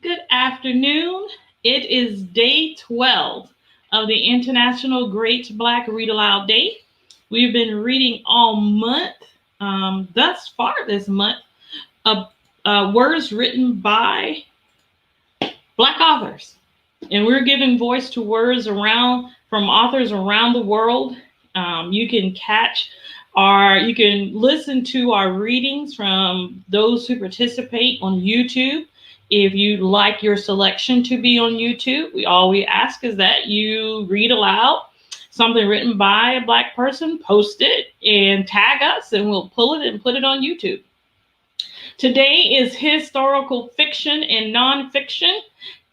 Good afternoon. It is day 12 of the International Great Black Read Aloud Day. We've been reading all month, thus far this month, of words written by Black authors. And we're giving voice to words around from authors around the world. You can you can listen to our readings from those who participate on YouTube. If you'd like your selection to be on YouTube, all we ask is that you read aloud something written by a Black person, post it, and tag us, and we'll pull it and put it on YouTube. Today is historical fiction and nonfiction,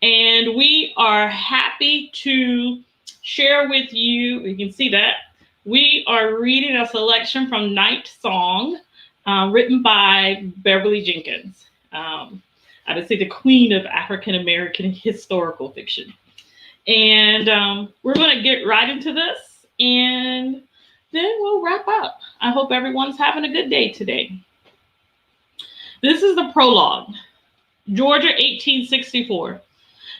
and we are happy to share with you. You can see that we are reading a selection from Night Song, written by Beverly Jenkins. I would say the queen of African American historical fiction. And we're going to get right into this, and then we'll wrap up. I hope everyone's having a good day today. This is the prologue. Georgia, 1864.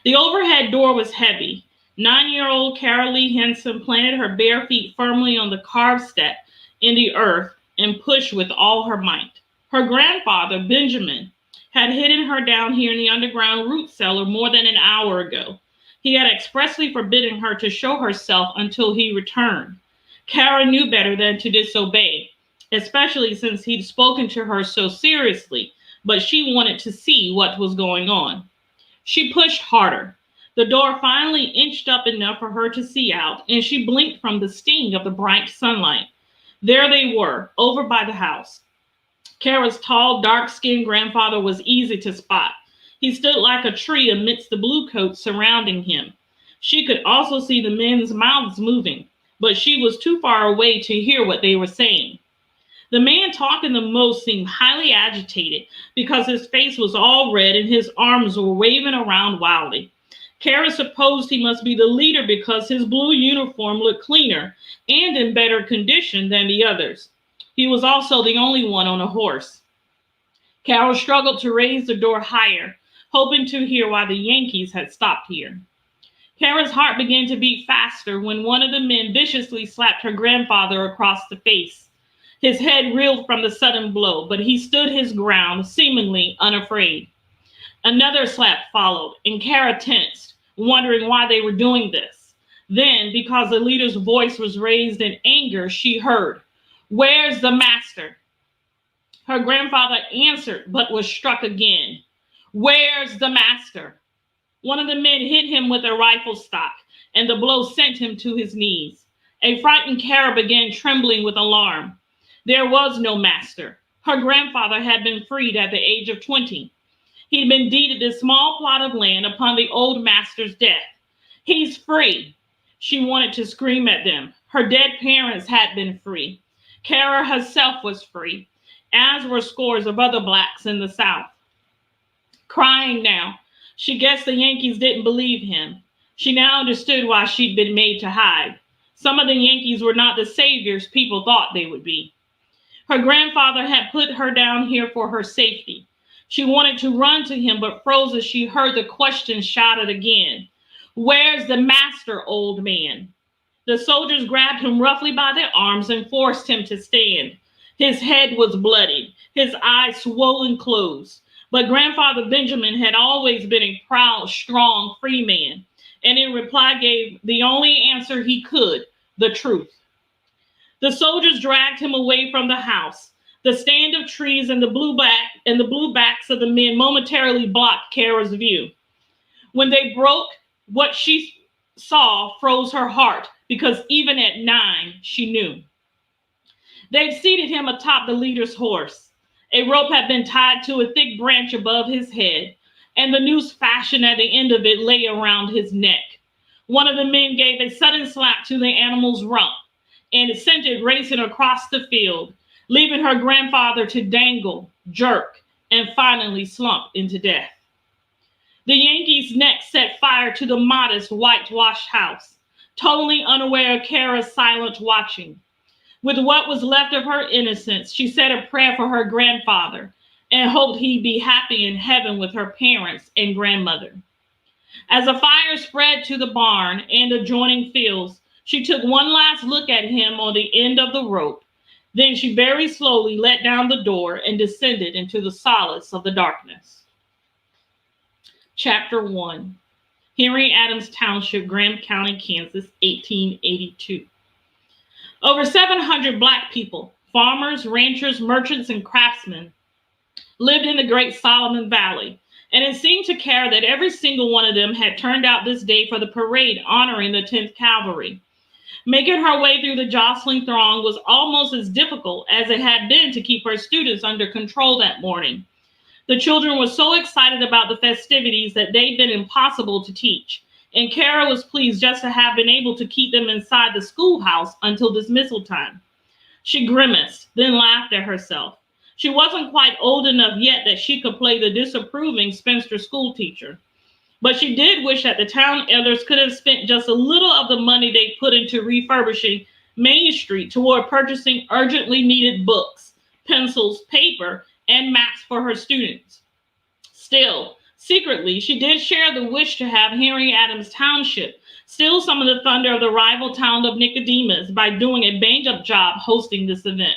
The overhead door was heavy. 9-year-old Carol Lee Henson planted her bare feet firmly on the carved step in the earth and pushed with all her might. Her grandfather, Benjamin, had hidden her down here in the underground root cellar more than an hour ago. He had expressly forbidden her to show herself until he returned. Kara knew better than to disobey, especially since he'd spoken to her so seriously, but she wanted to see what was going on. She pushed harder. The door finally inched up enough for her to see out, and she blinked from the sting of the bright sunlight. There they were, over by the house. Kara's tall, dark-skinned grandfather was easy to spot. He stood like a tree amidst the blue coats surrounding him. She could also see the men's mouths moving, but she was too far away to hear what they were saying. The man talking the most seemed highly agitated because his face was all red and his arms were waving around wildly. Kara supposed he must be the leader because his blue uniform looked cleaner and in better condition than the others. He was also the only one on a horse. Carol struggled to raise the door higher, hoping to hear why the Yankees had stopped here. Kara's heart began to beat faster when one of the men viciously slapped her grandfather across the face. His head reeled from the sudden blow, but he stood his ground, seemingly unafraid. Another slap followed, and Kara tensed, wondering why they were doing this. Then, because the leader's voice was raised in anger, she heard, "Where's the master?" Her grandfather answered, but was struck again. "Where's the master?" One of the men hit him with a rifle stock, and the blow sent him to his knees. A frightened Kara began trembling with alarm. There was no master. Her grandfather had been freed at the age of 20. He'd been deeded a small plot of land upon the old master's death. "He's free." She wanted to scream at them. Her dead parents had been free. Kara herself was free, as were scores of other blacks in the South. Crying now, she guessed the Yankees didn't believe him. She now understood why she'd been made to hide. Some of the Yankees were not the saviors people thought they would be. Her grandfather had put her down here for her safety. She wanted to run to him, but froze as she heard the question shouted again. "Where's the master, old man?" The soldiers grabbed him roughly by the arms and forced him to stand. His head was bloodied, his eyes swollen closed. But Grandfather Benjamin had always been a proud, strong, free man, and in reply gave the only answer he could, the truth. The soldiers dragged him away from the house. The stand of trees and the blue backs of the men momentarily blocked Kara's view. When they broke, what she saw froze her heart, because even at 9, she knew. They'd seated him atop the leader's horse. A rope had been tied to a thick branch above his head, and the noose fashioned at the end of it lay around his neck. One of the men gave a sudden slap to the animal's rump, and it sent it racing across the field, leaving her grandfather to dangle, jerk, and finally slump into death. The Yankees next set fire to the modest whitewashed house, totally unaware of Kara's silent watching. With what was left of her innocence, she said a prayer for her grandfather and hoped he'd be happy in heaven with her parents and grandmother. As the fire spread to the barn and adjoining fields, she took one last look at him on the end of the rope. Then she very slowly let down the door and descended into the solace of the darkness. Chapter 1. Henry Adams Township, Graham County, Kansas, 1882. Over 700 Black people, farmers, ranchers, merchants, and craftsmen, lived in the Great Solomon Valley, and it seemed to Kara that every single one of them had turned out this day for the parade honoring the 10th Cavalry. Making her way through the jostling throng was almost as difficult as it had been to keep her students under control that morning. The children were so excited about the festivities that they'd been impossible to teach, and Kara was pleased just to have been able to keep them inside the schoolhouse until dismissal time. She grimaced, then laughed at herself. She wasn't quite old enough yet that she could play the disapproving spinster schoolteacher. But she did wish that the town elders could have spent just a little of the money they put into refurbishing Main Street toward purchasing urgently needed books, pencils, paper, and maps for her students. Still, secretly, she did share the wish to have Henry Adams Township steal some of the thunder of the rival town of Nicodemus by doing a bang-up job hosting this event.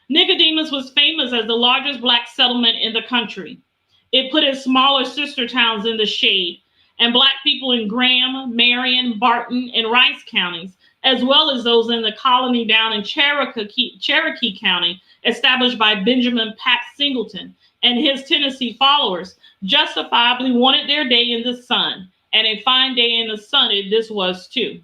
Nicodemus was famous as the largest Black settlement in the country. It put its smaller sister towns in the shade, and Black people in Graham, Marion, Barton, and Rice counties, as well as those in the colony down in Cherokee County, established by Benjamin Pat Singleton and his Tennessee followers, justifiably wanted their day in the sun, and a fine day in the sun this was too.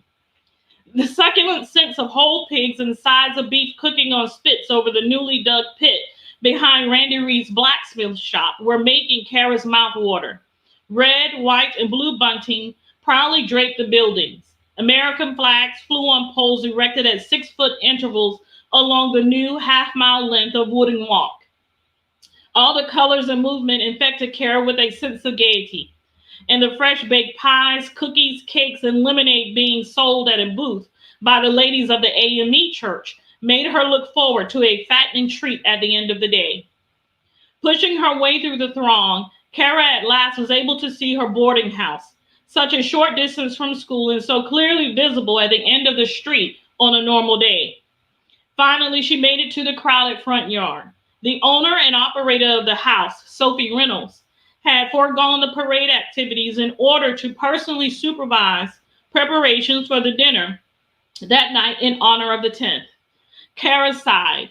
The succulent scents of whole pigs and sides of beef cooking on spits over the newly dug pit behind Randy Reed's blacksmith shop were making Kara's mouth water. Red, white, and blue bunting proudly draped the buildings. American flags flew on poles erected at 6-foot intervals along the new half-mile length of wooden walk. All the colors and movement infected Kara with a sense of gaiety, and the fresh baked pies, cookies, cakes, and lemonade being sold at a booth by the ladies of the AME church made her look forward to a fattening treat at the end of the day. Pushing her way through the throng, Kara at last was able to see her boarding house, such a short distance from school and so clearly visible at the end of the street on a normal day. Finally, she made it to the crowded front yard. The owner and operator of the house, Sophie Reynolds, had foregone the parade activities in order to personally supervise preparations for the dinner that night in honor of the 10th. Kara sighed.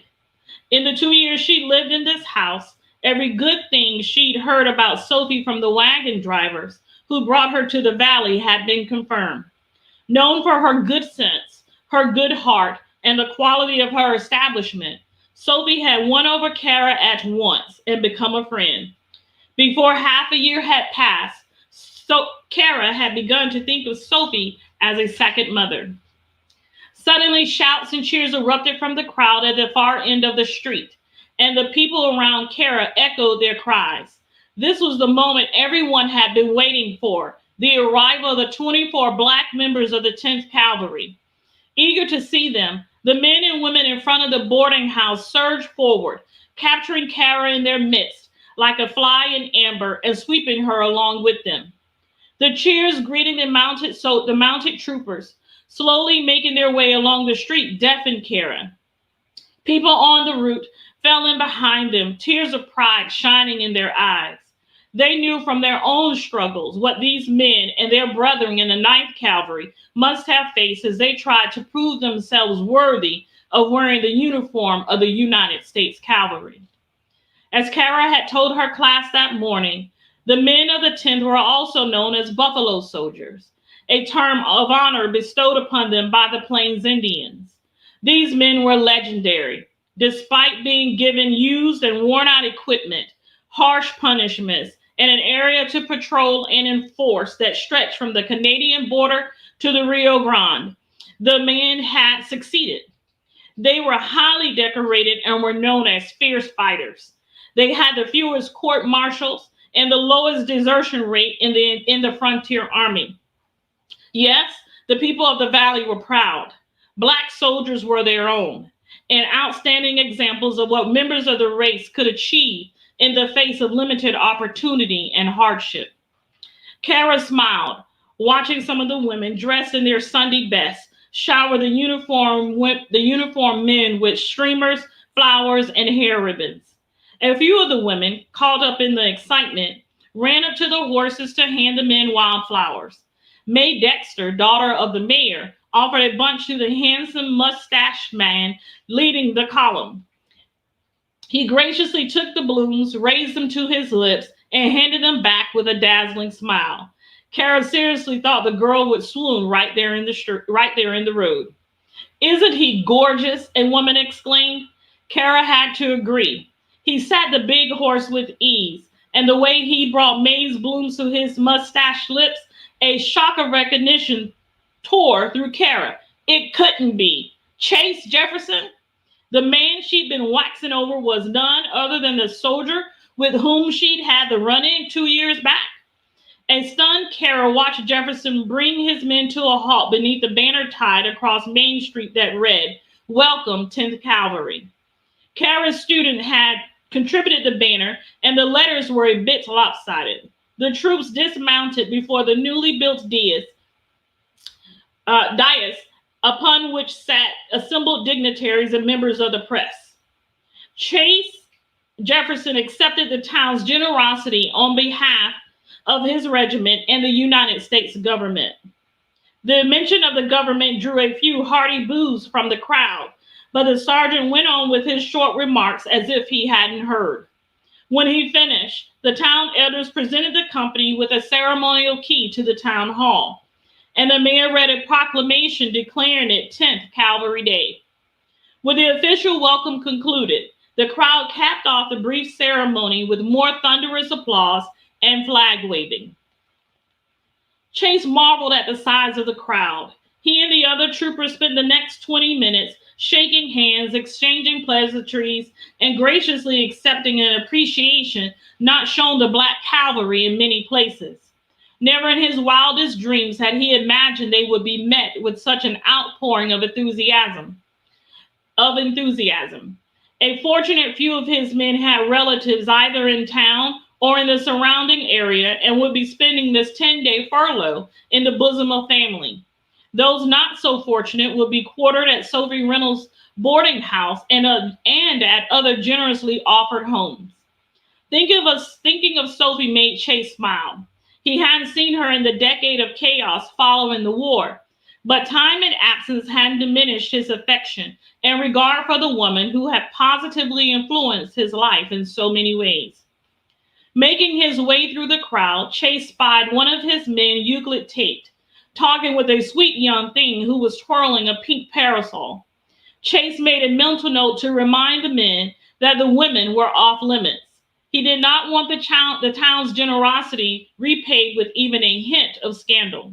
In the 2 years she lived in this house, every good thing she'd heard about Sophie from the wagon drivers who brought her to the valley had been confirmed. Known for her good sense, her good heart, and the quality of her establishment, Sophie had won over Kara at once and become a friend. Before half a year had passed, Kara had begun to think of Sophie as a second mother. Suddenly, shouts and cheers erupted from the crowd at the far end of the street, and the people around Kara echoed their cries. This was the moment everyone had been waiting for, the arrival of the 24 Black members of the 10th Cavalry. Eager to see them, the men and women in front of the boarding house surged forward, capturing Kara in their midst like a fly in amber and sweeping her along with them. The cheers greeting the mounted troopers, slowly making their way along the street, deafened Kara. People on the route fell in behind them, tears of pride shining in their eyes. They knew from their own struggles what these men and their brethren in the 9th Cavalry must have faced as they tried to prove themselves worthy of wearing the uniform of the United States Cavalry. As Kara had told her class that morning, the men of the 10th were also known as Buffalo Soldiers, a term of honor bestowed upon them by the Plains Indians. These men were legendary, despite being given used and worn-out equipment, harsh punishments, and an area to patrol and enforce that stretched from the Canadian border to the Rio Grande. The men had succeeded. They were highly decorated and were known as fierce fighters. They had the fewest court-martials and the lowest desertion rate in the frontier army. Yes, the people of the valley were proud. Black soldiers were their own, and outstanding examples of what members of the race could achieve in the face of limited opportunity and hardship. Kara smiled, watching some of the women dressed in their Sunday best shower the uniformed men with streamers, flowers, and hair ribbons. A few of the women, caught up in the excitement, ran up to the horses to hand the men wildflowers. May Dexter, daughter of the mayor, offered a bunch to the handsome mustached man leading the column. He graciously took the blooms, raised them to his lips, and handed them back with a dazzling smile. Kara seriously thought the girl would swoon right there in the road. "Isn't he gorgeous?" a woman exclaimed. Kara had to agree. He sat the big horse with ease, and the way he brought May's blooms to his mustached lips, a shock of recognition tore through Kara. It couldn't be. Chase Jefferson? The man she'd been waxing over was none other than the soldier with whom she'd had the run-in 2 years back. A stunned Kara watched Jefferson bring his men to a halt beneath the banner tied across Main Street that read, "Welcome, 10th Cavalry." Kara's student had contributed the banner, and the letters were a bit lopsided. The troops dismounted before the newly built dais upon which sat assembled dignitaries and members of the press. Chase Jefferson accepted the town's generosity on behalf of his regiment and the United States government. The mention of the government drew a few hearty boos from the crowd, but the sergeant went on with his short remarks as if he hadn't heard. When he finished, the town elders presented the company with a ceremonial key to the town hall, and the mayor read a proclamation declaring it 10th Cavalry Day. When the official welcome concluded, the crowd capped off the brief ceremony with more thunderous applause and flag waving. Chase marveled at the size of the crowd. He and the other troopers spent the next 20 minutes shaking hands, exchanging pleasantries, and graciously accepting an appreciation not shown to black cavalry in many places. Never in his wildest dreams had he imagined they would be met with such an outpouring of enthusiasm. A fortunate few of his men had relatives either in town or in the surrounding area and would be spending this 10-day furlough in the bosom of family. Those not so fortunate would be quartered at Sophie Reynolds' boarding house and at other generously offered homes. Thinking of Sophie made Chase smile. He hadn't seen her in the decade of chaos following the war, but time and absence hadn't diminished his affection and regard for the woman who had positively influenced his life in so many ways. Making his way through the crowd, Chase spied one of his men, Euclid Tate, talking with a sweet young thing who was twirling a pink parasol. Chase made a mental note to remind the men that the women were off limits. He did not want the town's generosity repaid with even a hint of scandal.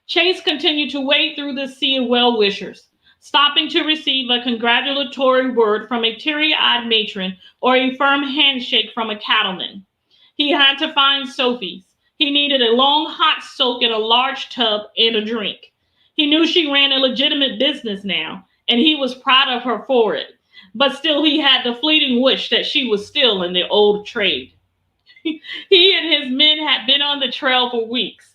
Chase continued to wade through the sea of well-wishers, stopping to receive a congratulatory word from a teary-eyed matron or a firm handshake from a cattleman. He had to find Sophie's. He needed a long hot soak in a large tub and a drink. He knew she ran a legitimate business now, and he was proud of her for it. But still he had the fleeting wish that she was still in the old trade. He and his men had been on the trail for weeks.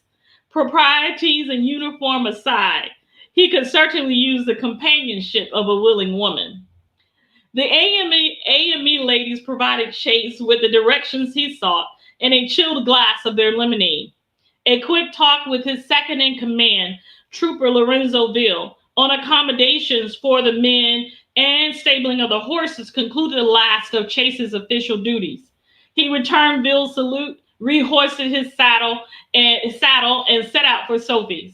Proprieties and uniform aside, he could certainly use the companionship of a willing woman. The AME ladies provided Chase with the directions he sought and a chilled glass of their lemonade. A quick talk with his second in command, Trooper Lorenzo Ville, on accommodations for the men and stabling of the horses concluded the last of Chase's official duties. He returned Ville's salute, rehoisted his saddle and set out for Sophie's.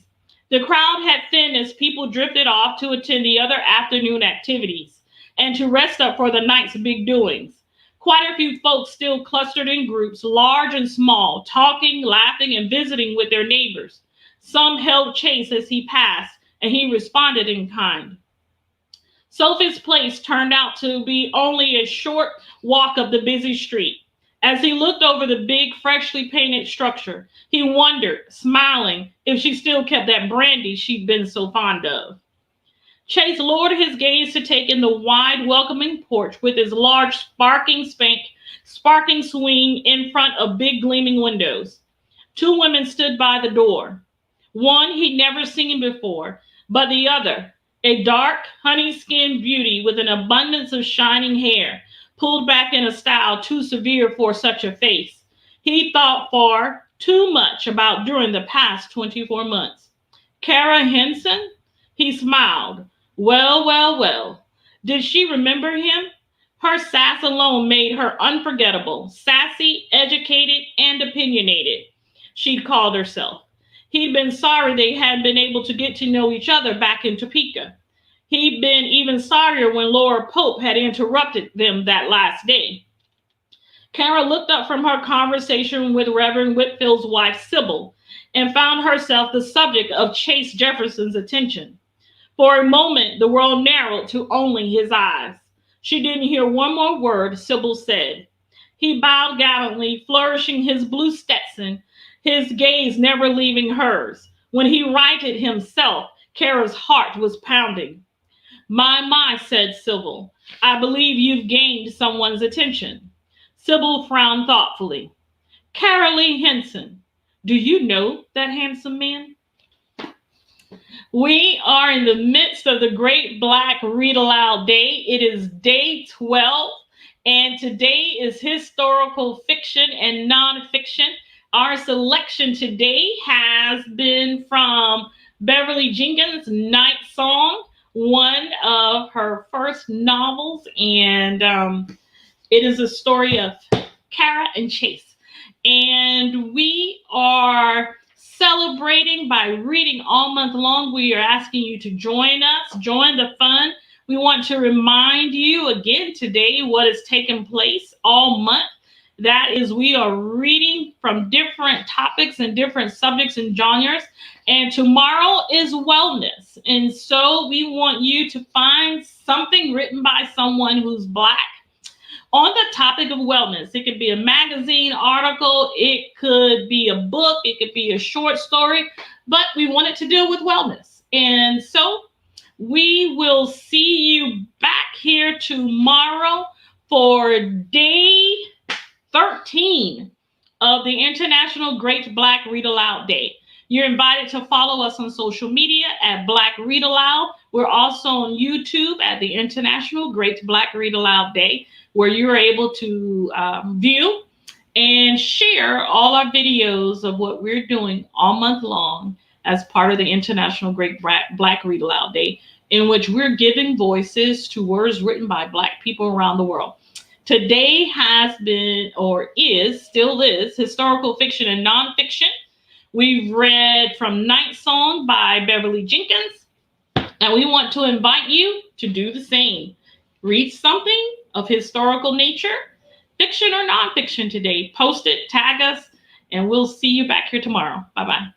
The crowd had thinned as people drifted off to attend the other afternoon activities and to rest up for the night's big doings. Quite a few folks still clustered in groups, large and small, talking, laughing, and visiting with their neighbors. Some held Chase as he passed, and he responded in kind. Sophie's place turned out to be only a short walk up the busy street. As he looked over the big, freshly painted structure, he wondered, smiling, if she still kept that brandy she'd been so fond of. Chase lowered his gaze to take in the wide, welcoming porch with its large, sparkling sparking swing in front of big gleaming windows. Two women stood by the door. One he'd never seen before, but the other, a dark, honey-skinned beauty with an abundance of shining hair, pulled back in a style too severe for such a face. He thought far too much about during the past 24 months. Kara Henson? He smiled. Well, well, well. Did she remember him? Her sass alone made her unforgettable, sassy, educated, and opinionated, she'd called herself. He'd been sorry they hadn't been able to get to know each other back in Topeka. He'd been even sorrier when Laura Pope had interrupted them that last day. Kara looked up from her conversation with Reverend Whitfield's wife, Sybil, and found herself the subject of Chase Jefferson's attention. For a moment, the world narrowed to only his eyes. She didn't hear one more word Sybil said. He bowed gallantly, flourishing his blue Stetson, his gaze never leaving hers. When he righted himself, Kara's heart was pounding. My, said Sybil. I believe you've gained someone's attention. Sybil frowned thoughtfully. Kara Lee Henson, do you know that handsome man? We are in the midst of the Great Black Read Aloud Day. It is day 12, and today is historical fiction and nonfiction. Our selection today has been from Beverly Jenkins' Night Song, one of her first novels, and it is a story of Kara and Chase. And we are celebrating by reading all month long. We are asking you to join us, join the fun. We want to remind you again today what has taken place all month. That is, we are reading from different topics and different subjects and genres. And tomorrow is wellness. And so we want you to find something written by someone who's Black on the topic of wellness. It could be a magazine article, it could be a book, it could be a short story, but we want it to deal with wellness. And so we will see you back here tomorrow for day 13 of the International Great Black Read Aloud Day. You're invited to follow us on social media at Black Read Aloud. We're also on YouTube at the International Great Black Read Aloud Day, where you're able to view and share all our videos of what we're doing all month long as part of the International Great Black Read Aloud Day, in which we're giving voices to words written by Black people around the world. Today has been, or is, still is, historical fiction and nonfiction. We've read from Night Song by Beverly Jenkins, and we want to invite you to do the same. Read something of historical nature, fiction or nonfiction today. Post it, tag us, and we'll see you back here tomorrow. Bye-bye.